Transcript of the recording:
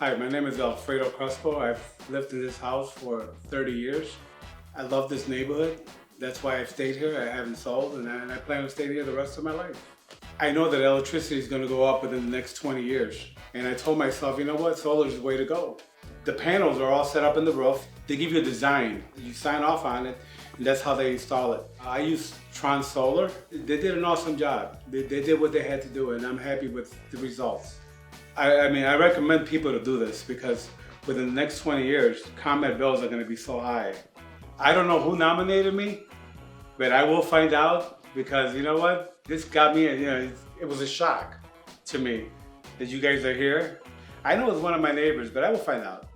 Hi, my name is Alfredo Crespo. I've lived in this house for 30 years. I love this neighborhood. That's why I've stayed here. I haven't sold, and I plan to stay here the rest of my life. I know that electricity is going to go up within the next 20 years. And I told myself, you know what, solar is the way to go. The panels are all set up in the roof. They give you a design. You sign off on it, and that's how they install it. I use Tron Solar. They did an awesome job. They did what they had to do, and I'm happy with the results. I recommend people to do this because within the next 20 years, ComEd bills are going to be so high. I don't know who nominated me, but I will find out because you know what? This got me, it was a shock to me that you guys are here. I know it's one of my neighbors, but I will find out.